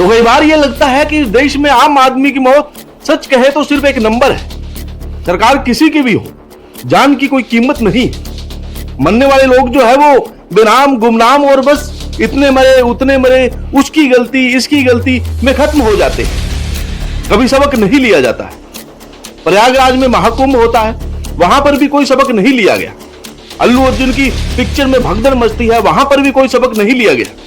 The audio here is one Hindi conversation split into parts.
तो कई बार यह लगता है कि देश में आम आदमी की मौत सच कहे तो सिर्फ एक नंबर है। सरकार किसी की भी हो, जान की कोई कीमत नहीं। मरने वाले लोग जो है वो बेनाम गुमनाम और बस इतने मरे उतने मरे, उसकी गलती इसकी गलती में खत्म हो जाते हैं। कभी सबक नहीं लिया जाता है। प्रयागराज में महाकुंभ होता है, वहां पर भी कोई सबक नहीं लिया गया। अल्लू अर्जुन की पिक्चर में भगदड़ मचती है, वहां पर भी कोई सबक नहीं लिया गया।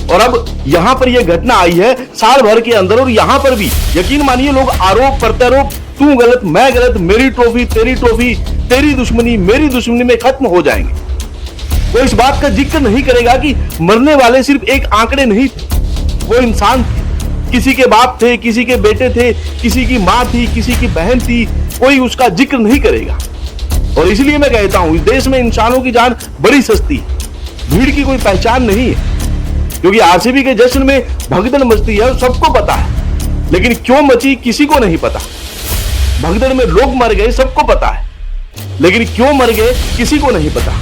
और अब यहां पर यह घटना आई है साल भर के अंदर, और यहां पर भी यकीन मानिए लोग आरोप प्रत्यारोप, तू गलत मैं गलत, मेरी ट्रॉफी, तेरी दुश्मनी मेरी दुश्मनी में खत्म हो जाएंगे। वो इस बात का जिक्र नहीं करेगा कि मरने वाले सिर्फ एक आंकड़े नहीं थे, वो इंसान थे। किसी के बाप थे, किसी के बेटे थे, किसी की मां थी, किसी की बहन थी, कोई उसका जिक्र नहीं करेगा। और इसलिए मैं कहता हूं इस देश में इंसानों की जान बड़ी सस्ती है, भीड़ की कोई पहचान नहीं है। क्योंकि आरसीबी के जश्न में भगदड़ मचती है सबको पता है, लेकिन क्यों मची किसी को नहीं पता। भगदड़ में लोग मर गए सबको पता है, लेकिन क्यों मर गए किसी को नहीं पता।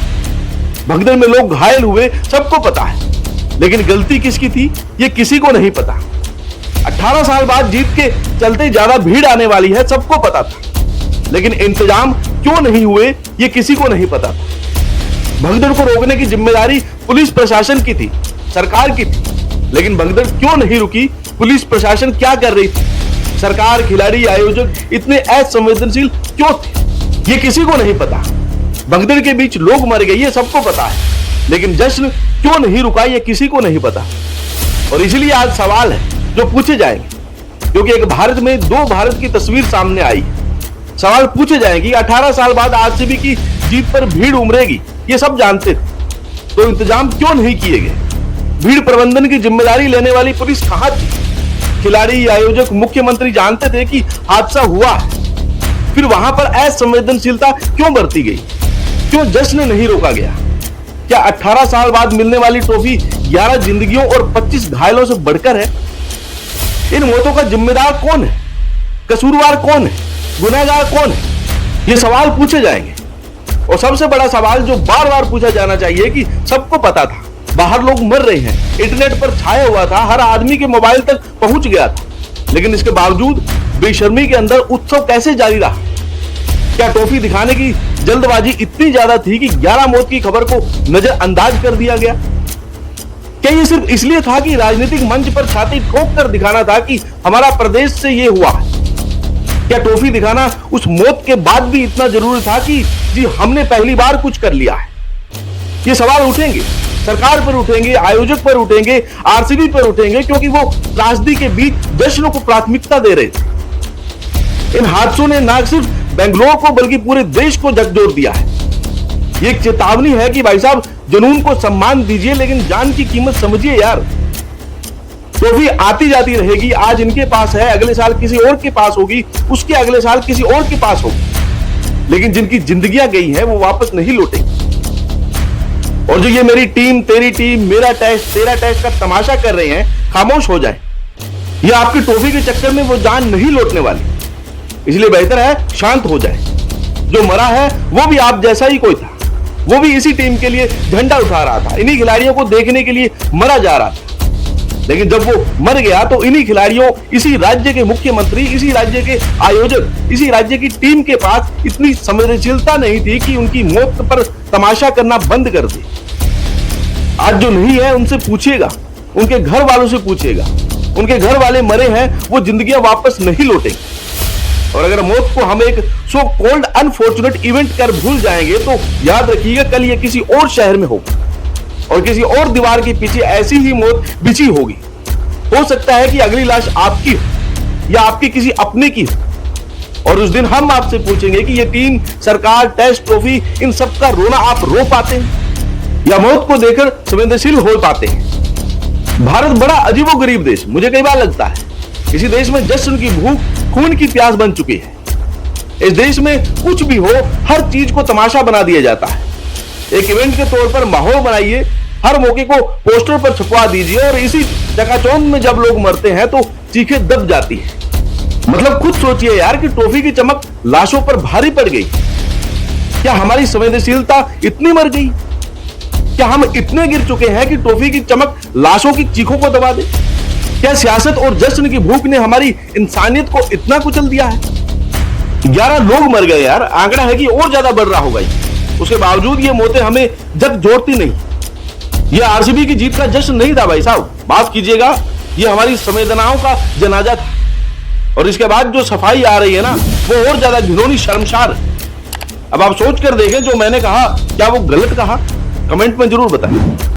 भगदड़ में लोग घायल हुए सबको पता है, लेकिन गलती किसकी थी ये किसी को नहीं पता। 18 साल बाद जीत के चलते ज्यादा भीड़ आने वाली है सबको पता था, लेकिन इंतजाम क्यों नहीं हुए ये किसी को नहीं पता था। भगदड़ को रोकने की जिम्मेदारी पुलिस प्रशासन की थी, सरकार की थी, लेकिन भगदड़ क्यों नहीं रुकी, पुलिस प्रशासन क्या कर रही थी, सरकार, खिलाड़ी, आयोजक इतने असंवेदनशील क्यों थे ये किसी को नहीं पता। भगदड़ के बीच लोग मर गए ये सबको पता है, लेकिन जश्न क्यों नहीं रुका ये किसी को नहीं पता। और इसलिए आज सवाल है जो पूछे जाएंगे, क्योंकि एक भारत में दो भारत की तस्वीर सामने आई। सवाल पूछे जाएंगे 18 साल बाद आरसीबी की जीत पर भीड़ उमड़ेगी ये सब जानते थे, तो इंतजाम क्यों नहीं किए गए। भीड़ प्रबंधन की जिम्मेदारी लेने वाली पुलिस कहां थी। खिलाड़ी, आयोजक, मुख्यमंत्री जानते थे कि हादसा हुआ है, फिर वहां पर असंवेदनशीलता क्यों बरती गई, क्यों जश्न नहीं रोका गया। क्या 18 साल बाद मिलने वाली ट्रॉफी 11 जिंदगियों और 25 घायलों से बढ़कर है। इन मौतों का जिम्मेदार कौन है, कसूरवार कौन है, गुनहगार कौन है, ये सवाल पूछे जाएंगे। और सबसे बड़ा सवाल जो बार बार पूछा जाना चाहिए कि सबको पता था बाहर लोग मर रहे हैं, इंटरनेट पर छाया हुआ था, हर आदमी के मोबाइल तक पहुंच गया था, लेकिन इसके बावजूद बेशर्मी के अंदर उत्सव कैसे जारी रहा। क्या ट्रॉफी दिखाने की जल्दबाजी इतनी ज्यादा थी कि 11 मौत की खबर को नजरअंदाज कर दिया गया। क्या ये सिर्फ इसलिए था कि राजनीतिक मंच पर छाती ठोक कर दिखाना था कि हमारा प्रदेश से ये हुआ। क्या ट्रॉफी दिखाना उस मौत के बाद भी इतना जरूरी था कि जी हमने पहली बार कुछ कर लिया है। ये सवाल उठेंगे, सरकार पर उठेंगे, आयोजक पर उठेंगे, आरसीबी पर उठेंगे, क्योंकि वो त्रासदी के बीच जश्न को प्राथमिकता दे रहे थे। इन हादसों ने न सिर्फ बेंगलोर को बल्कि पूरे देश को झकझोर दिया है। ये एक चेतावनी है कि भाई साहब जुनून को सम्मान दीजिए, लेकिन जान की कीमत समझिए यार। ट्रॉफी आती जाती रहेगी, आज इनके पास है, अगले साल किसी और के पास होगी, उसके अगले साल किसी और के पास होगी, लेकिन जिनकी जिंदगियां गई हैं वो वापस नहीं लौटेंगी। और जो ये मेरी टीम, तेरी टीम, मेरा टेस्ट, तेरा टेस्ट का तमाशा कर रहे हैं, खामोश हो जाए। ये आपकी ट्रॉफी के चक्कर में वो जान नहीं लौटने वाली, इसलिए बेहतर है शांत हो जाए। जो मरा है वो भी आप जैसा ही कोई था, वो भी इसी टीम के लिए झंडा उठा रहा था, इन्हीं खिलाड़ियों को देखने के लिए मरा जा रहा था। लेकिन जब वो मर गया तो इन्हीं खिलाड़ियों, इसी राज्य के मुख्यमंत्री, इसी राज्य के आयोजक, इसी राज्य की टीम के पास इतनी संवेदनशीलता नहीं थी कि उनकी मौत पर तमाशा करना बंद कर दे। आज जो नहीं है उनसे पूछिएगा, उनके घर वालों से पूछिएगा, उनके घर वाले मरे हैं, वो जिंदगियां वापस नहीं लौटेंगी। और अगर मौत को हम एक सो कॉल्ड अनफॉर्चुनेट इवेंट कर भूल जाएंगे तो याद रखिएगा कल ये किसी और शहर में होगा और किसी और दीवार के पीछे ऐसी ही मौत बिछी होगी। हो सकता है कि अगली लाश आपकी हो या आपकी किसी अपने की हो, और उस दिन हम आपसे पूछेंगे कि ये टीम, सरकार, टेस्ट, ट्रॉफी, इन सब का रोना आप रो पाते हैं या मौत को देखकर संवेदनशील हो पाते हैं। भारत बड़ा अजीबोगरीब देश मुझे कई बार लगता है। इसी देश में जश्न की भूख खून की प्यास बन चुकी है। इस देश में कुछ भी हो हर चीज को तमाशा बना दिया जाता है। एक इवेंट के तौर पर माहौल बनाइए, हर मौके को पोस्टर पर छपवा दीजिए, और इसी चकाचौंध में जब लोग मरते हैं तो चीखें दब जाती है। मतलब खुद सोचिए यार कि ट्रॉफी की चमक लाशों पर भारी पड़ गई। क्या हमारी संवेदनशीलता इतनी मर गई? क्या हम इतने गिर चुके हैं कि ट्रॉफी की चमक लाशों की चीखों को दबा दे? क्या सियासत और जश्न की भूख ने हमारी इंसानियत को इतना कुचल दिया है? 11 लोग मर गए यार, आंकड़ा है कि और ज्यादा बढ़ रहा होगा। उसके बावजूद ये मौतें हमें जग जोड़ती नहीं। ये आरसीबी की जीत का जश्न नहीं था भाई साहब, माफ कीजिएगा, ये हमारी संवेदनाओं का जनाजा था। और इसके बाद जो सफाई आ रही है ना, वो और ज्यादा घिनौनी, शर्मसार। अब आप सोच कर देखें, जो मैंने कहा क्या वो गलत कहा? कमेंट में जरूर बताएं।